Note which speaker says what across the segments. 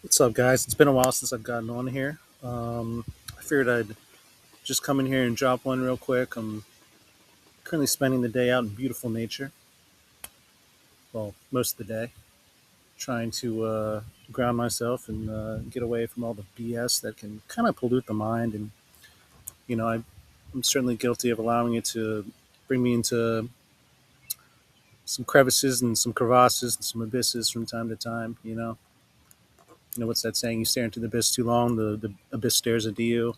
Speaker 1: What's up, guys? It's been a while since I've gotten on here. I figured I'd just come in here and drop one real quick. I'm currently spending the day out in beautiful nature. Well, most of the day, trying to ground myself and get away from all the BS that can kind of pollute the mind. And I'm certainly guilty of allowing it to bring me into some crevices and some crevasses and some abysses from time to time. What's that saying? You stare into the abyss too long, the abyss stares into you.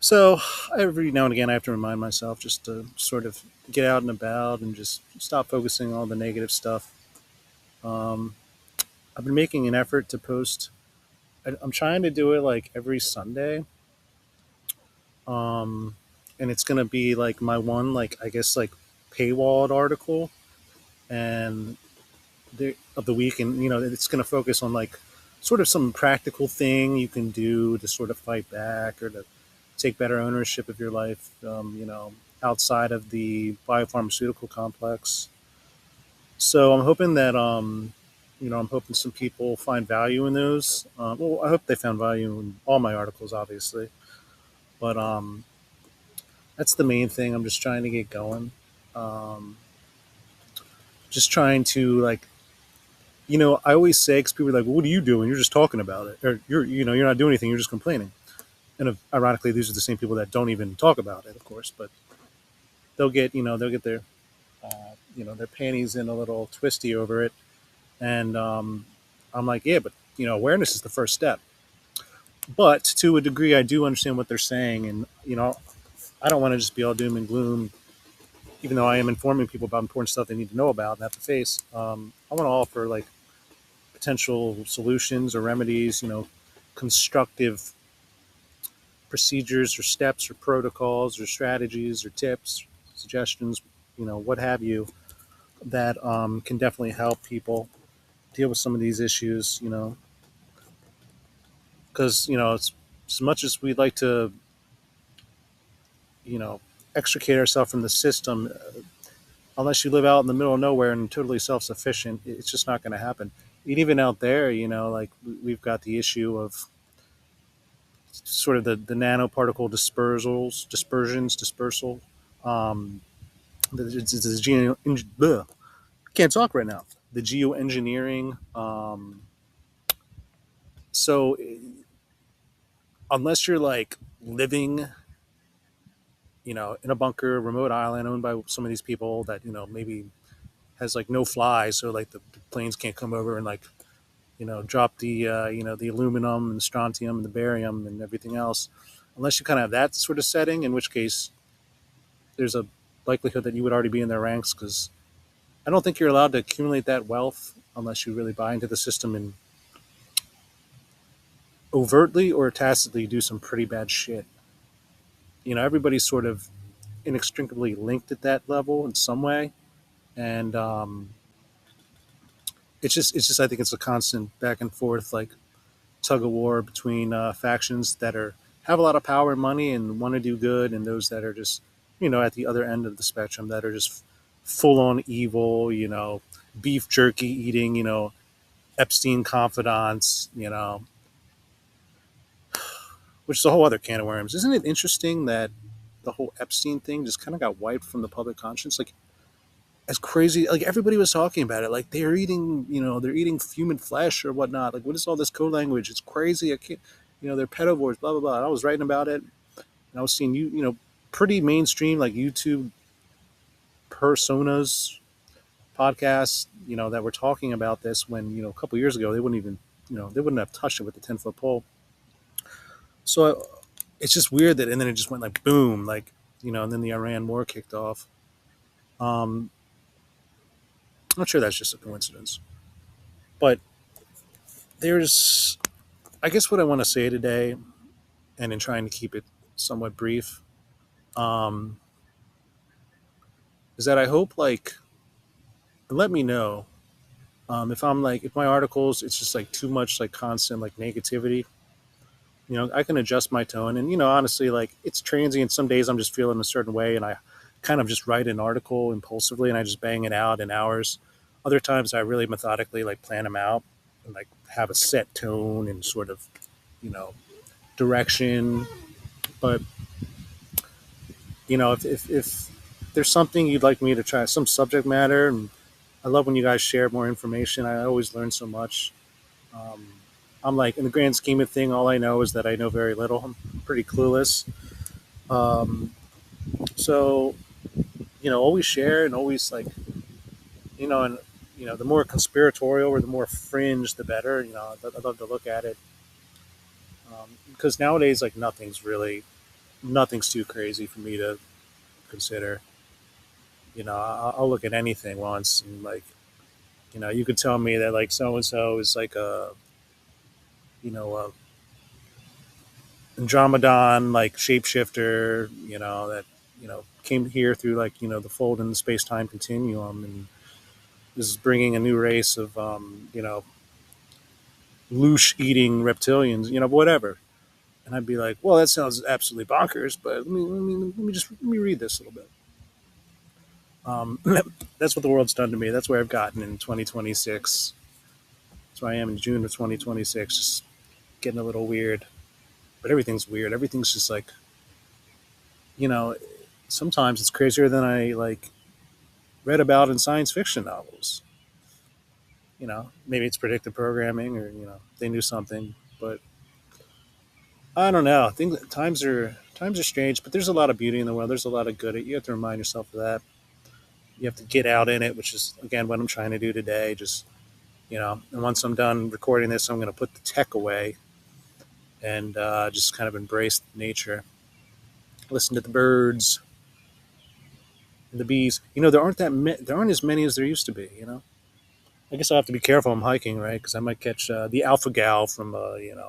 Speaker 1: So every now and again, I have to remind myself just to sort of get out and about and just stop focusing on all the negative stuff. Um, I've been making an effort to post. I'm trying to do it like every Sunday, um, and it's gonna be like my one, like I guess, like paywalled article and of the week, and it's gonna focus on like sort of some practical thing you can do to sort of fight back or to take better ownership of your life, outside of the biopharmaceutical complex. So I'm hoping that, I'm hoping some people find value in those. Well, I hope they found value in all my articles, obviously, but that's the main thing. I'm just trying to get going. Um, just trying to like, I always say, because people are like, well, "What are you doing? You're just talking about it, or you're not doing anything. You're just complaining." And ironically, these are the same people that don't even talk about it, of course. But they'll get their their panties in a little twisty over it. And I'm like, yeah, but awareness is the first step. But to a degree, I do understand what they're saying, and I don't want to just be all doom and gloom. Even though I am informing people about important stuff they need to know about and have to face, I want to offer like potential solutions or remedies, constructive procedures or steps or protocols or strategies or tips, suggestions, what have you, that can definitely help people deal with some of these issues, because it's as much as we'd like to, you know, extricate ourselves from the system, unless you live out in the middle of nowhere and totally self-sufficient, it's just not going to happen. And even out there, like we've got the issue of sort of the nanoparticle dispersal. Um, the can't talk right now. The geoengineering. So unless you're like living, in a bunker, remote island owned by some of these people that maybe has like no flies, so like the planes can't come over and like drop the the aluminum and the strontium and the barium and everything else. Unless you kind of have that sort of setting, in which case there's a likelihood that you would already be in their ranks, because I don't think you're allowed to accumulate that wealth unless you really buy into the system and overtly or tacitly do some pretty bad shit. Everybody's sort of inextricably linked at that level in some way, and it's just I think it's a constant back and forth, like tug of war between factions that are have a lot of power and money and want to do good, and those that are just at the other end of the spectrum that are just full on evil, beef jerky eating, Epstein confidants, which is a whole other can of worms. Isn't it interesting that the whole Epstein thing just kind of got wiped from the public conscience? Like, as crazy, like everybody was talking about it, like they're eating, they're eating human flesh or whatnot. Like, what is all this code language? It's crazy. I can't, they're pedivores, blah blah blah. And I was writing about it, and I was seeing pretty mainstream like YouTube personas, podcasts, that were talking about this when a couple years ago they wouldn't even, they wouldn't have touched it with the 10-foot pole. So it's just weird that, and then it just went like boom, like and then the Iran war kicked off. Um, I'm not sure that's just a coincidence, but there's, I guess, what I want to say today, and in trying to keep it somewhat brief, um, is that I hope, like, let me know, if I'm like, if my articles, it's just like too much like constant like negativity. I can adjust my tone, and honestly, like it's transient. Some days I'm just feeling a certain way, and I kind of just write an article impulsively, and I just bang it out in hours. Other times I really methodically like plan them out and like have a set tone and sort of, you know, direction. But if there's something you'd like me to try, some subject matter, and I love when you guys share more information. I always learn so much. Um, I'm like, in the grand scheme of thing, all I know is that I know very little. I'm pretty clueless. Um, so always share and always like, and the more conspiratorial or the more fringe, the better. I'd love to look at it, because nowadays, like, nothing's too crazy for me to consider. I'll look at anything once, and like, you could tell me that like so and so is like a a Andromedon like shapeshifter, that came here through like the fold in the space time continuum, and this is bringing a new race of loosh eating reptilians, whatever. And I'd be like, well, that sounds absolutely bonkers, but let me read this a little bit. That's what the world's done to me. That's where I've gotten in 2026. That's where I am in June of 2026, just getting a little weird. But everything's weird. Everything's just like, you know, sometimes it's crazier than I like read about in science fiction novels. Maybe it's predictive programming, or they knew something, but I don't know. I think that times are strange, but there's a lot of beauty in the world. There's a lot of good. You have to remind yourself of that. You have to get out in it, which is again what I'm trying to do today. Just and once I'm done recording this, I'm going to put the tech away and just kind of embrace nature, listen to the birds and the bees. There aren't as many as there used to be. I guess I have to be careful. I'm hiking, right? Because I might catch the alpha gal from a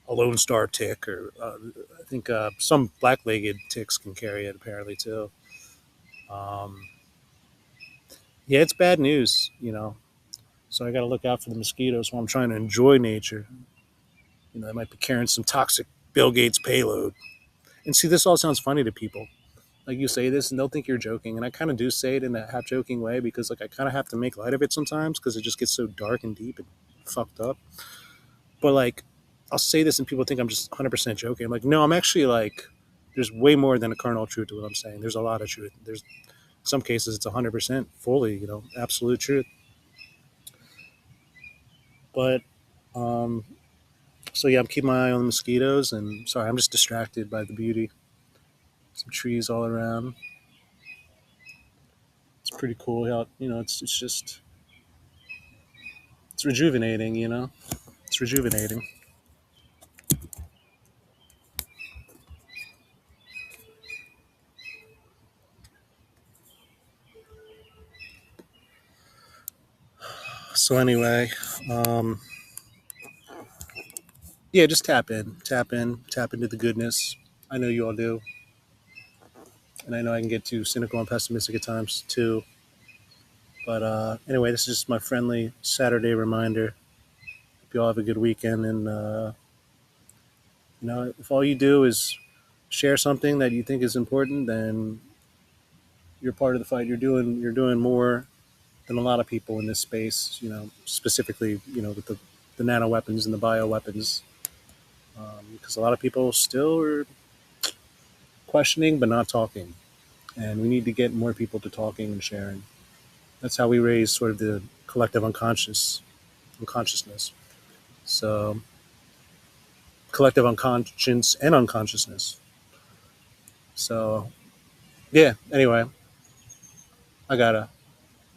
Speaker 1: lone star tick, or I think some black-legged ticks can carry it apparently too. Um, yeah, it's bad news. So I got to look out for the mosquitoes while I'm trying to enjoy nature. They might be carrying some toxic Bill Gates payload. And see, this all sounds funny to people. Like, you say this and they'll think you're joking, and I kind of do say it in a half joking way, because like I kind of have to make light of it sometimes because it just gets so dark and deep and fucked up. But like, I'll say this and people think I'm just 100% joking. I'm like, no, I'm actually like, there's way more than a kernel of truth to what I'm saying. There's a lot of truth. There's some cases it's 100% fully, absolute truth. But um, so yeah, I'm keeping my eye on the mosquitoes, and sorry, I'm just distracted by the beauty. Some trees all around. It's pretty cool. How it's just it's rejuvenating. It's rejuvenating. So anyway, um, yeah, just tap into the goodness. I know you all do, and I know I can get too cynical and pessimistic at times too. But anyway, this is just my friendly Saturday reminder. Hope you all have a good weekend, and if all you do is share something that you think is important, then you're part of the fight. You're doing more than a lot of people in this space. Specifically, with the nano weapons and the bio weapons, because a lot of people still are questioning but not talking, and we need to get more people to talking and sharing. That's how we raise sort of the collective unconsciousness. So collective unconscious and unconsciousness. So yeah. Anyway, I gotta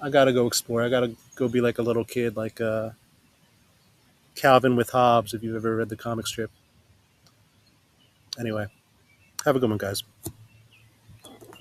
Speaker 1: I gotta go explore. I gotta go be like a little kid, like Calvin with Hobbes. If you've ever read the comic strip. Anyway, have a good one, guys.